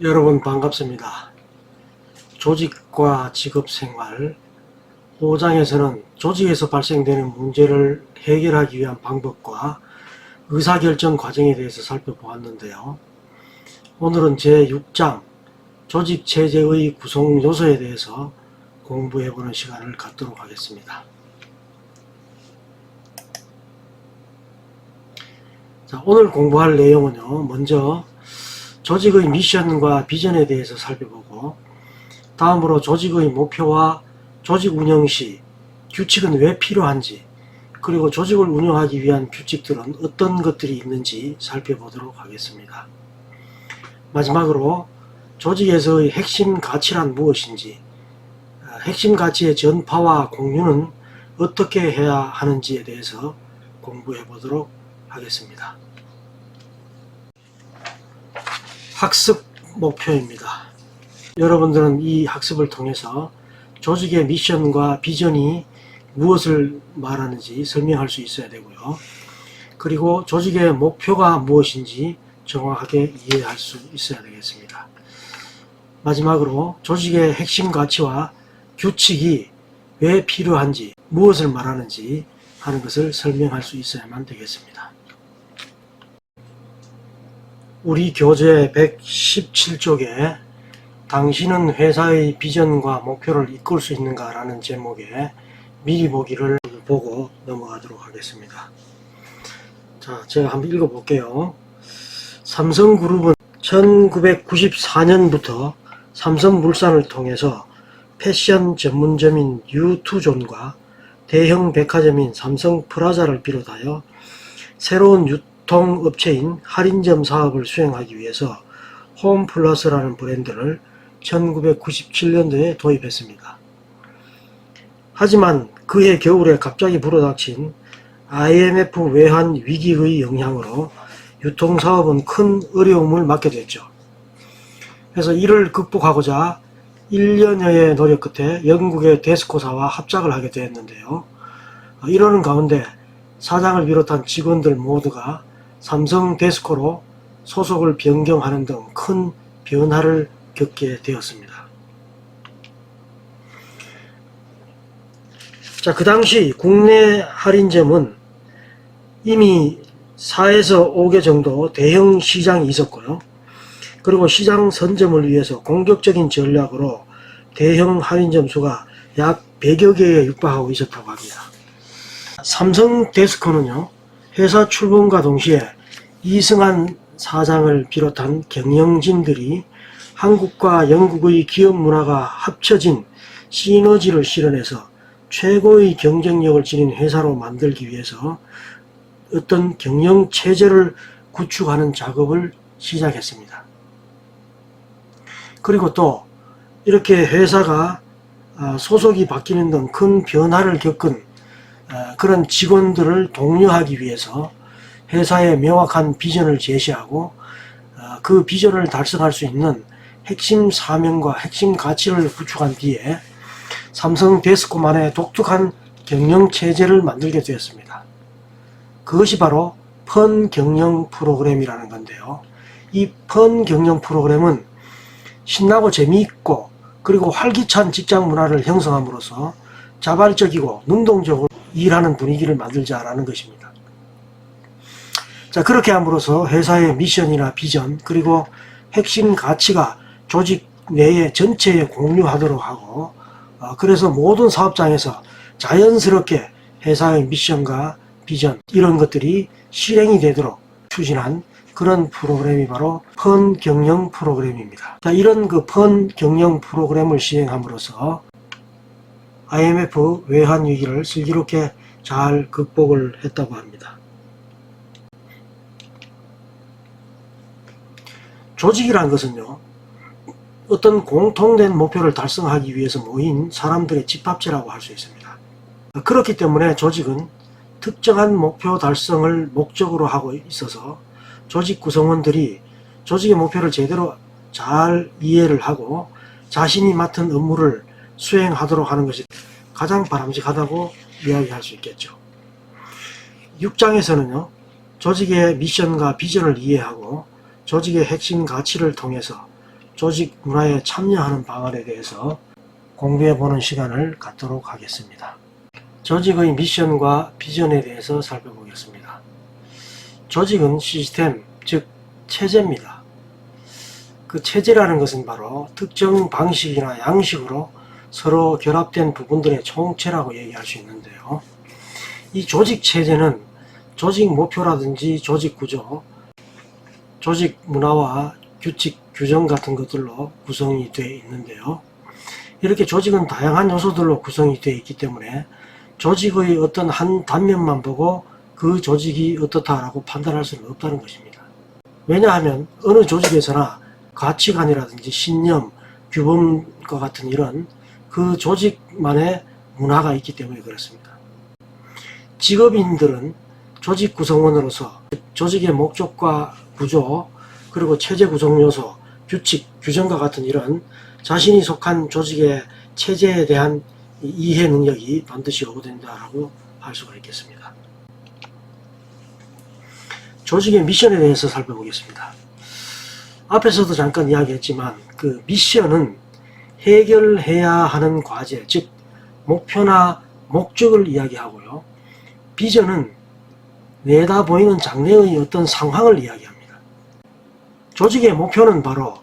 여러분 반갑습니다. 조직과 직업생활 5장에서는 조직에서 발생되는 문제를 해결하기 위한 방법과 의사결정 과정에 대해서 살펴보았는데요. 오늘은 제6장 조직체제의 구성 요소에 대해서 공부해보는 시간을 갖도록 하겠습니다. 자, 오늘 공부할 내용은요, 먼저 조직의 미션과 비전에 대해서 살펴보고, 다음으로 조직의 목표와 조직 운영 시 규칙은 왜 필요한지, 그리고 조직을 운영하기 위한 규칙들은 어떤 것들이 있는지 살펴보도록 하겠습니다. 마지막으로 조직에서의 핵심 가치란 무엇인지, 핵심 가치의 전파와 공유는 어떻게 해야 하는지에 대해서 공부해 보도록 하겠습니다. 학습 목표입니다. 여러분들은 이 학습을 통해서 조직의 미션과 비전이 무엇을 말하는지 설명할 수 있어야 되고요. 그리고 조직의 목표가 무엇인지 정확하게 이해할 수 있어야 되겠습니다. 마지막으로 조직의 핵심 가치와 규칙이 왜 필요한지, 무엇을 말하는지 하는 것을 설명할 수 있어야만 되겠습니다. 우리 교재 117쪽에 당신은 회사의 비전과 목표를 이끌 수 있는가 라는 제목의 미리 보기를 보고 넘어가도록 하겠습니다. 자, 제가 한번 읽어볼게요. 삼성그룹은 1994년부터 삼성물산을 통해서 패션 전문점인 유투존과 대형 백화점인 삼성프라자를 비롯하여 새로운 유통업체인 할인점 사업을 수행하기 위해서 홈플러스라는 브랜드를 1997년도에 도입했습니다. 하지만 그해 겨울에 갑자기 불어닥친 IMF 외환 위기의 영향으로 유통사업은 큰 어려움을 맞게 됐죠. 그래서 이를 극복하고자 1년여의 노력 끝에 영국의 데스코사와 합작을 하게 되었는데요. 이러는 가운데 사장을 비롯한 직원들 모두가 삼성 데스코로 소속을 변경하는 등 큰 변화를 겪게 되었습니다. 자, 그 당시 국내 할인점은 이미 4에서 5개 정도 대형 시장이 있었고요. 그리고 시장 선점을 위해서 공격적인 전략으로 대형 할인점 수가 약 100여 개에 육박하고 있었다고 합니다. 삼성 데스코는요, 회사 출범과 동시에 이승환 사장을 비롯한 경영진들이 한국과 영국의 기업 문화가 합쳐진 시너지를 실현해서 최고의 경쟁력을 지닌 회사로 만들기 위해서 어떤 경영 체제를 구축하는 작업을 시작했습니다. 그리고 또 이렇게 회사가 소속이 바뀌는 등 큰 변화를 겪은 그런 직원들을 독려하기 위해서 회사에 명확한 비전을 제시하고 그 비전을 달성할 수 있는 핵심 사명과 핵심 가치를 구축한 뒤에 삼성 데스코만의 독특한 경영 체제를 만들게 되었습니다. 그것이 바로 펀 경영 프로그램이라는 건데요. 이 펀 경영 프로그램은 신나고 재미있고 그리고 활기찬 직장 문화를 형성함으로써 자발적이고 능동적으로 일하는 분위기를 만들자라는 것입니다. 자, 그렇게 함으로써 회사의 미션이나 비전 그리고 핵심 가치가 조직 내에 전체에 공유하도록 하고, 그래서 모든 사업장에서 자연스럽게 회사의 미션과 비전 이런 것들이 실행이 되도록 추진한 그런 프로그램이 바로 펀 경영 프로그램입니다. 자, 이런 그 펀 경영 프로그램을 시행함으로써 IMF 외환 위기를 슬기롭게 잘 극복을 했다고 합니다. 조직이란 것은요, 어떤 공통된 목표를 달성하기 위해서 모인 사람들의 집합체라고 할 수 있습니다. 그렇기 때문에 조직은 특정한 목표 달성을 목적으로 하고 있어서 조직 구성원들이 조직의 목표를 제대로 잘 이해를 하고 자신이 맡은 업무를 수행하도록 하는 것이 가장 바람직하다고 이야기할 수 있겠죠. 6장에서는요, 조직의 미션과 비전을 이해하고 조직의 핵심 가치를 통해서 조직 문화에 참여하는 방안에 대해서 공부해보는 시간을 갖도록 하겠습니다. 조직의 미션과 비전에 대해서 살펴보겠습니다. 조직은 시스템, 즉 체제입니다. 그 체제라는 것은 바로 특정 방식이나 양식으로 서로 결합된 부분들의 총체라고 얘기할 수 있는데요. 이 조직 체제는 조직 목표라든지 조직 구조, 조직 문화와 규칙, 규정 같은 것들로 구성이 되어 있는데요. 이렇게 조직은 다양한 요소들로 구성이 되어 있기 때문에 조직의 어떤 한 단면만 보고 그 조직이 어떻다라고 판단할 수는 없다는 것입니다. 왜냐하면 어느 조직에서나 가치관이라든지 신념, 규범과 같은 이런 그 조직만의 문화가 있기 때문에 그렇습니다. 직업인들은 조직 구성원으로서 조직의 목적과 구조, 그리고 체제 구성 요소, 규칙, 규정과 같은 이런 자신이 속한 조직의 체제에 대한 이해 능력이 반드시 요구된다라고 할 수가 있겠습니다. 조직의 미션에 대해서 살펴보겠습니다. 앞에서도 잠깐 이야기했지만 그 미션은 해결해야 하는 과제, 즉 목표나 목적을 이야기하고요. 비전은 내다 보이는 장래의 어떤 상황을 이야기합니다. 조직의 목표는 바로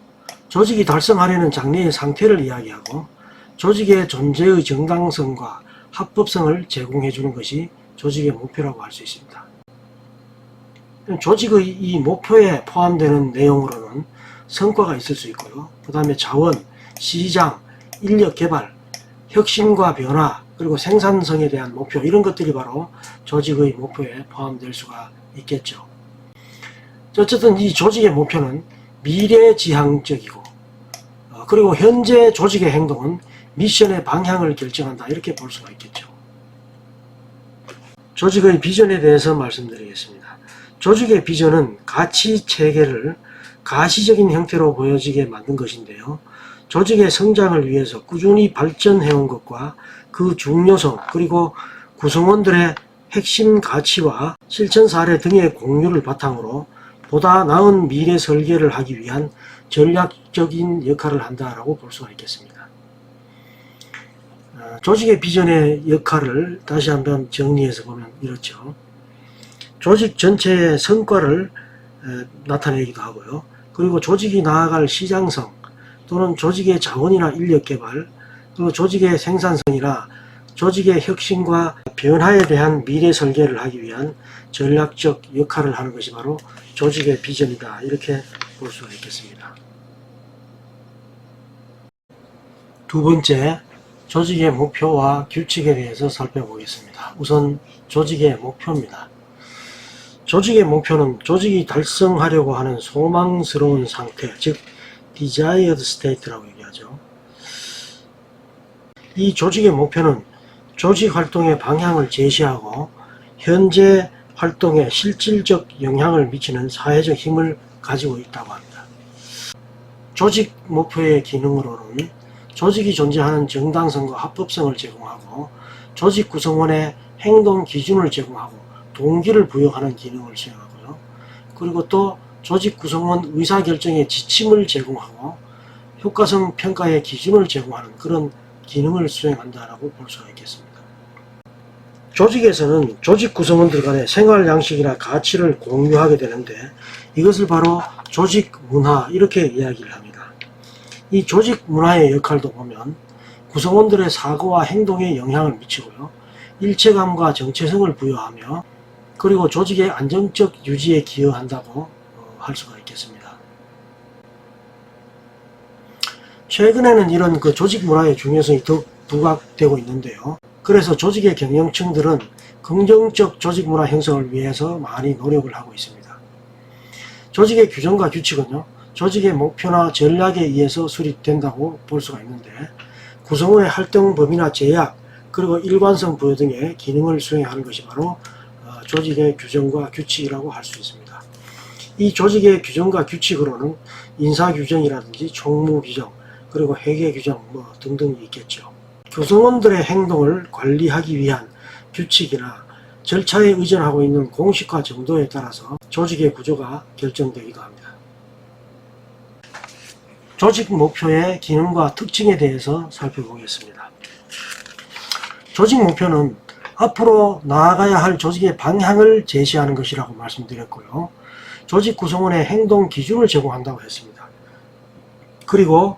조직이 달성하려는 장래의 상태를 이야기하고 조직의 존재의 정당성과 합법성을 제공해 주는 것이 조직의 목표라고 할 수 있습니다. 조직의 이 목표에 포함되는 내용으로는 성과가 있을 수 있고요. 그 다음에 자원, 시장, 인력 개발, 혁신과 변화, 그리고 생산성에 대한 목표, 이런 것들이 바로 조직의 목표에 포함될 수가 있겠죠. 어쨌든 이 조직의 목표는 미래지향적이고 그리고 현재 조직의 행동은 미션의 방향을 결정한다, 이렇게 볼 수가 있겠죠. 조직의 비전에 대해서 말씀드리겠습니다. 조직의 비전은 가치 체계를 가시적인 형태로 보여지게 만든 것인데요. 조직의 성장을 위해서 꾸준히 발전해온 것과 그 중요성, 그리고 구성원들의 핵심 가치와 실천 사례 등의 공유를 바탕으로 보다 나은 미래 설계를 하기 위한 전략적인 역할을 한다라고 볼 수가 있겠습니다. 조직의 비전의 역할을 다시 한번 정리해서 보면 이렇죠. 조직 전체의 성과를 나타내기도 하고요. 그리고 조직이 나아갈 시장성, 또는 조직의 자원이나 인력 개발, 그리고 조직의 생산성이나 조직의 혁신과 변화에 대한 미래 설계를 하기 위한 전략적 역할을 하는 것이 바로 조직의 비전이다, 이렇게 볼 수가 있겠습니다. 두 번째, 조직의 목표와 규칙에 대해서 살펴보겠습니다. 우선 조직의 목표입니다. 조직의 목표는 조직이 달성하려고 하는 소망스러운 상태, 즉 desired state라고 얘기하죠. 이 조직의 목표는 조직 활동의 방향을 제시하고 현재 활동에 실질적 영향을 미치는 사회적 힘을 가지고 있다고 합니다. 조직 목표의 기능으로는 조직이 존재하는 정당성과 합법성을 제공하고 조직 구성원의 행동 기준을 제공하고 동기를 부여하는 기능을 수행하고요. 그리고 또 조직 구성원 의사결정의 지침을 제공하고 효과성 평가의 기준을 제공하는 그런 기능을 수행한다라고 볼 수가 있겠습니다. 조직에서는 조직 구성원들 간의 생활 양식이나 가치를 공유하게 되는데 이것을 바로 조직 문화, 이렇게 이야기를 합니다. 이 조직 문화의 역할도 보면 구성원들의 사고와 행동에 영향을 미치고요. 일체감과 정체성을 부여하며 그리고 조직의 안정적 유지에 기여한다고 할 수가 있겠습니다. 최근에는 이런 그 조직 문화의 중요성이 더욱 부각되고 있는데요. 그래서 조직의 경영층들은 긍정적 조직 문화 형성을 위해서 많이 노력을 하고 있습니다. 조직의 규정과 규칙은요, 조직의 목표나 전략에 의해서 수립된다고 볼 수가 있는데 구성원의 활동 범위나 제약, 그리고 일관성 부여 등의 기능을 수행하는 것이 바로 조직의 규정과 규칙이라고 할 수 있습니다. 이 조직의 규정과 규칙으로는 인사규정이라든지 총무규정, 그리고 회계규정 등등이 있겠죠. 구성원들의 행동을 관리하기 위한 규칙이나 절차에 의존하고 있는 공식화 정도에 따라서 조직의 구조가 결정되기도 합니다. 조직 목표의 기능과 특징에 대해서 살펴보겠습니다. 조직 목표는 앞으로 나아가야 할 조직의 방향을 제시하는 것이라고 말씀드렸고요. 조직 구성원의 행동 기준을 제공한다고 했습니다. 그리고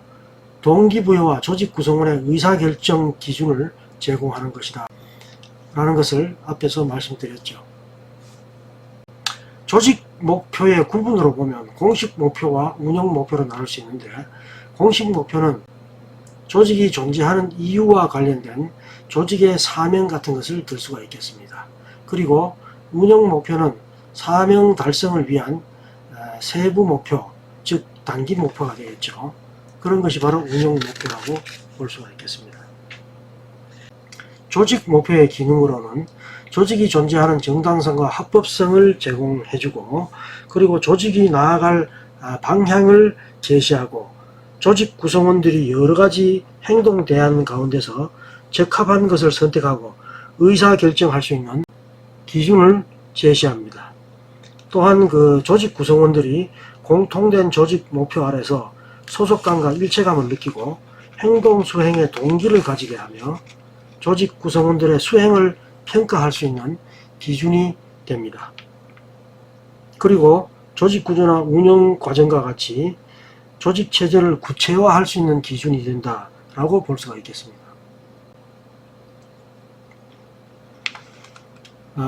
동기부여와 조직 구성원의 의사결정 기준을 제공하는 것이다 라는 것을 앞에서 말씀드렸죠. 조직 목표의 구분으로 보면 공식 목표와 운영 목표로 나눌 수 있는데, 공식 목표는 조직이 존재하는 이유와 관련된 조직의 사명 같은 것을 들 수가 있겠습니다. 그리고 운영 목표는 사명 달성을 위한 세부 목표, 즉 단기 목표가 되겠죠. 그런 것이 바로 운영 목표라고 볼 수가 있겠습니다. 조직 목표의 기능으로는 조직이 존재하는 정당성과 합법성을 제공해주고, 그리고 조직이 나아갈 방향을 제시하고, 조직 구성원들이 여러가지 행동 대안 가운데서 적합한 것을 선택하고 의사결정할 수 있는 기준을 제시합니다. 또한 그 조직 구성원들이 공통된 조직 목표 아래서 소속감과 일체감을 느끼고 행동 수행의 동기를 가지게 하며 조직 구성원들의 수행을 평가할 수 있는 기준이 됩니다. 그리고 조직 구조나 운영 과정과 같이 조직 체제를 구체화할 수 있는 기준이 된다라고 볼 수가 있겠습니다.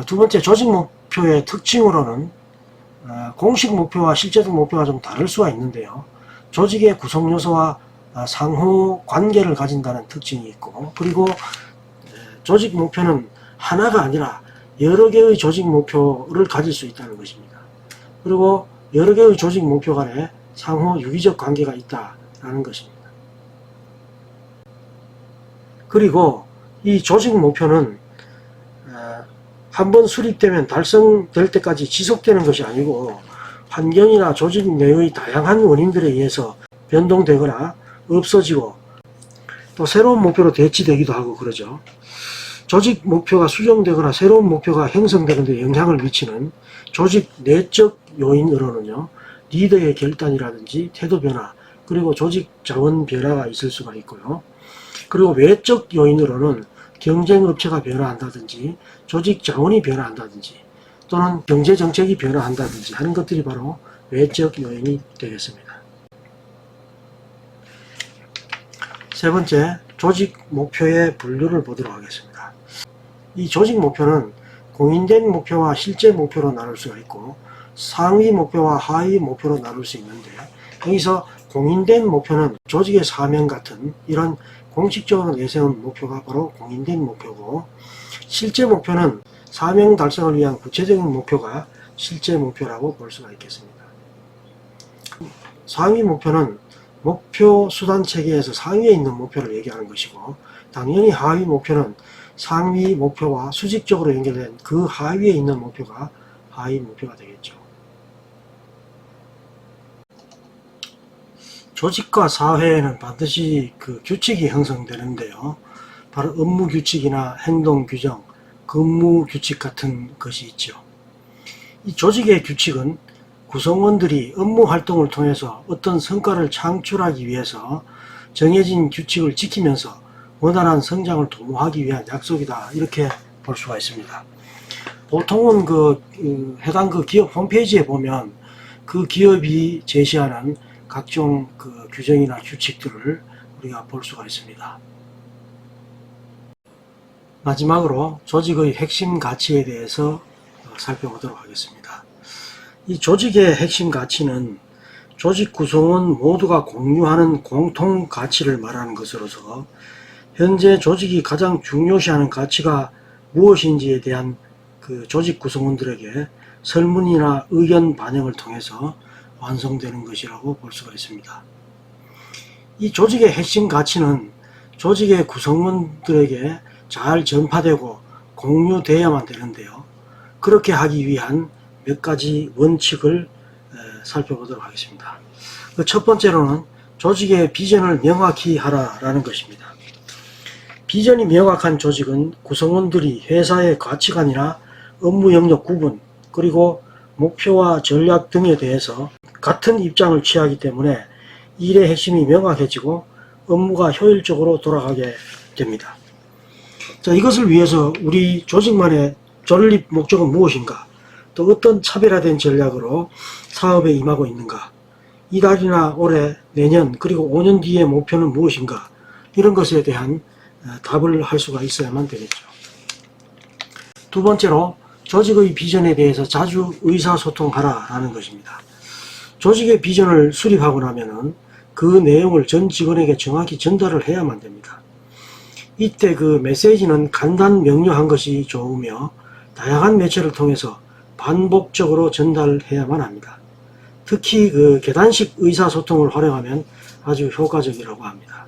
두 번째, 조직 목표의 특징으로는 공식 목표와 실제적 목표가 좀 다를 수가 있는데요. 조직의 구성 요소와 상호 관계를 가진다는 특징이 있고, 그리고 조직 목표는 하나가 아니라 여러 개의 조직 목표를 가질 수 있다는 것입니다. 그리고 여러 개의 조직 목표 간에 상호 유기적 관계가 있다는 것입니다. 그리고 이 조직 목표는 한번 수립되면 달성될 때까지 지속되는 것이 아니고 환경이나 조직 내의 다양한 원인들에 의해서 변동되거나 없어지고 또 새로운 목표로 대치되기도 하고 그러죠. 조직 목표가 수정되거나 새로운 목표가 형성되는 데 영향을 미치는 조직 내적 요인으로는요, 리더의 결단이라든지 태도 변화, 그리고 조직 자원 변화가 있을 수가 있고요. 그리고 외적 요인으로는 경쟁 업체가 변화한다든지 조직 자원이 변화한다든지 또는 경제 정책이 변화한다든지 하는 것들이 바로 외적 요인이 되겠습니다. 세 번째, 조직 목표의 분류를 보도록 하겠습니다. 이 조직 목표는 공인된 목표와 실제 목표로 나눌 수가 있고 상위 목표와 하위 목표로 나눌 수 있는데, 여기서 공인된 목표는 조직의 사명 같은 이런 공식적으로 내세운 목표가 바로 공인된 목표고, 실제 목표는 사명 달성을 위한 구체적인 목표가 실제 목표라고 볼 수가 있겠습니다. 상위 목표는 목표 수단 체계에서 상위에 있는 목표를 얘기하는 것이고, 당연히 하위 목표는 상위 목표와 수직적으로 연결된 그 하위에 있는 목표가 하위 목표가 되겠죠. 조직과 사회에는 반드시 그 규칙이 형성되는데요. 바로 업무 규칙이나 행동 규정, 근무 규칙 같은 것이 있죠. 이 조직의 규칙은 구성원들이 업무 활동을 통해서 어떤 성과를 창출하기 위해서 정해진 규칙을 지키면서 원활한 성장을 도모하기 위한 약속이다, 이렇게 볼 수가 있습니다. 보통은 해당 기업 홈페이지에 보면 그 기업이 제시하는 각종 규정이나 규칙들을 우리가 볼 수가 있습니다. 마지막으로 조직의 핵심 가치에 대해서 살펴보도록 하겠습니다. 이 조직의 핵심 가치는 조직 구성원 모두가 공유하는 공통 가치를 말하는 것으로서 현재 조직이 가장 중요시하는 가치가 무엇인지에 대한 조직 구성원들에게 설문이나 의견 반영을 통해서 완성되는 것이라고 볼 수가 있습니다. 이 조직의 핵심 가치는 조직의 구성원들에게 잘 전파되고 공유되어야만 되는데요. 그렇게 하기 위한 몇 가지 원칙을 살펴보도록 하겠습니다. 첫 번째로는 조직의 비전을 명확히 하라라는 것입니다. 비전이 명확한 조직은 구성원들이 회사의 가치관이나 업무 영역 구분, 그리고 목표와 전략 등에 대해서 같은 입장을 취하기 때문에 일의 핵심이 명확해지고 업무가 효율적으로 돌아가게 됩니다. 자, 이것을 위해서 우리 조직만의 존립 목적은 무엇인가? 또 어떤 차별화된 전략으로 사업에 임하고 있는가? 이달이나 올해, 내년, 그리고 5년 뒤의 목표는 무엇인가? 이런 것에 대한 답을 할 수가 있어야만 되겠죠. 두 번째로 조직의 비전에 대해서 자주 의사소통하라라는 것입니다. 조직의 비전을 수립하고 나면은 그 내용을 전 직원에게 정확히 전달을 해야만 됩니다. 이때 그 메시지는 간단 명료한 것이 좋으며 다양한 매체를 통해서 반복적으로 전달해야만 합니다. 특히 그 계단식 의사소통을 활용하면 아주 효과적이라고 합니다.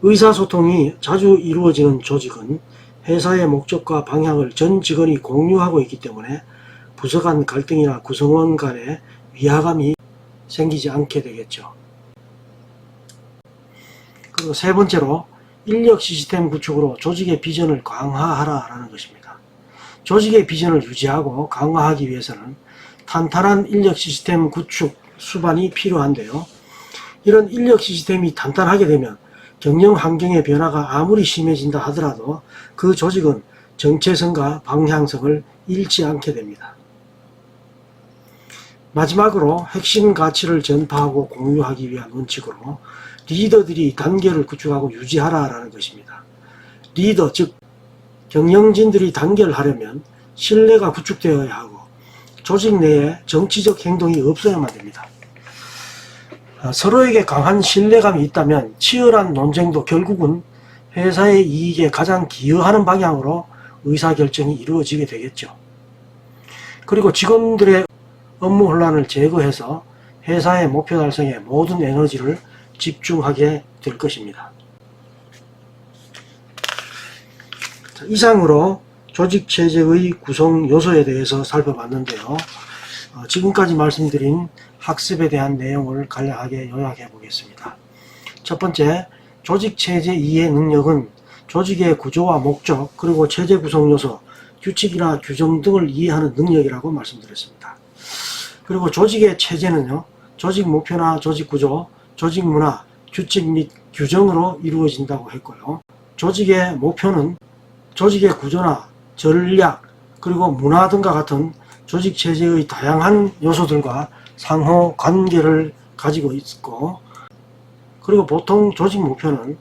의사소통이 자주 이루어지는 조직은 회사의 목적과 방향을 전 직원이 공유하고 있기 때문에 부서 간 갈등이나 구성원 간의 위화감이 생기지 않게 되겠죠. 그리고 세 번째로 인력 시스템 구축으로 조직의 비전을 강화하라라는 것입니다. 조직의 비전을 유지하고 강화하기 위해서는 탄탄한 인력 시스템 구축 수반이 필요한데요. 이런 인력 시스템이 탄탄하게 되면 경영 환경의 변화가 아무리 심해진다 하더라도 그 조직은 정체성과 방향성을 잃지 않게 됩니다. 마지막으로 핵심 가치를 전파하고 공유하기 위한 원칙으로 리더들이 단결을 구축하고 유지하라라는 것입니다. 리더, 즉 경영진들이 단결하려면 신뢰가 구축되어야 하고 조직 내에 정치적 행동이 없어야만 됩니다. 서로에게 강한 신뢰감이 있다면 치열한 논쟁도 결국은 회사의 이익에 가장 기여하는 방향으로 의사결정이 이루어지게 되겠죠. 그리고 직원들의 업무 혼란을 제거해서 회사의 목표 달성에 모든 에너지를 집중하게 될 것입니다. 이상으로 조직체제의 구성 요소에 대해서 살펴봤는데요. 지금까지 말씀드린 학습에 대한 내용을 간략하게 요약해 보겠습니다. 첫 번째, 조직체제 이해 능력은 조직의 구조와 목적, 그리고 체제 구성 요소, 규칙이나 규정 등을 이해하는 능력이라고 말씀드렸습니다. 그리고 조직의 체제는요, 조직 목표나 조직 구조, 조직 문화, 규칙 및 규정으로 이루어진다고 했고요. 조직의 목표는 조직의 구조나 전략, 그리고 문화 등과 같은 조직 체제의 다양한 요소들과 상호 관계를 가지고 있고, 그리고 보통 조직 목표는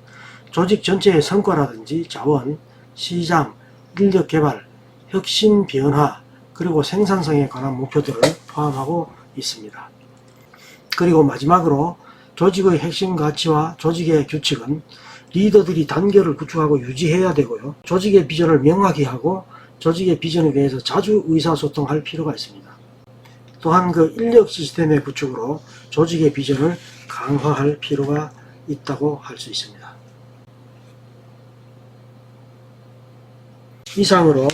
조직 전체의 성과라든지 자원, 시장, 인력 개발, 혁신 변화, 그리고 생산성에 관한 목표들을 포함하고 있습니다. 그리고 마지막으로 조직의 핵심 가치와 조직의 규칙은 리더들이 단결을 구축하고 유지해야 되고요. 조직의 비전을 명확히 하고 조직의 비전에 대해서 자주 의사소통할 필요가 있습니다. 또한 그 인력 시스템의 구축으로 조직의 비전을 강화할 필요가 있다고 할 수 있습니다. 이상으로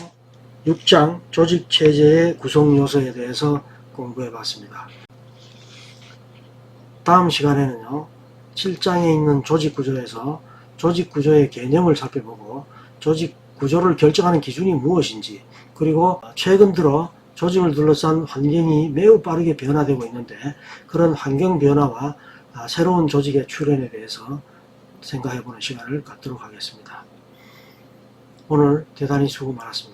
6장 조직체제의 구성 요소에 대해서 공부해 봤습니다. 다음 시간에는요, 7장에 있는 조직구조에서 조직구조의 개념을 살펴보고 조직구조를 결정하는 기준이 무엇인지, 그리고 최근 들어 조직을 둘러싼 환경이 매우 빠르게 변화되고 있는데 그런 환경 변화와 새로운 조직의 출현에 대해서 생각해보는 시간을 갖도록 하겠습니다. 오늘 대단히 수고 많았습니다.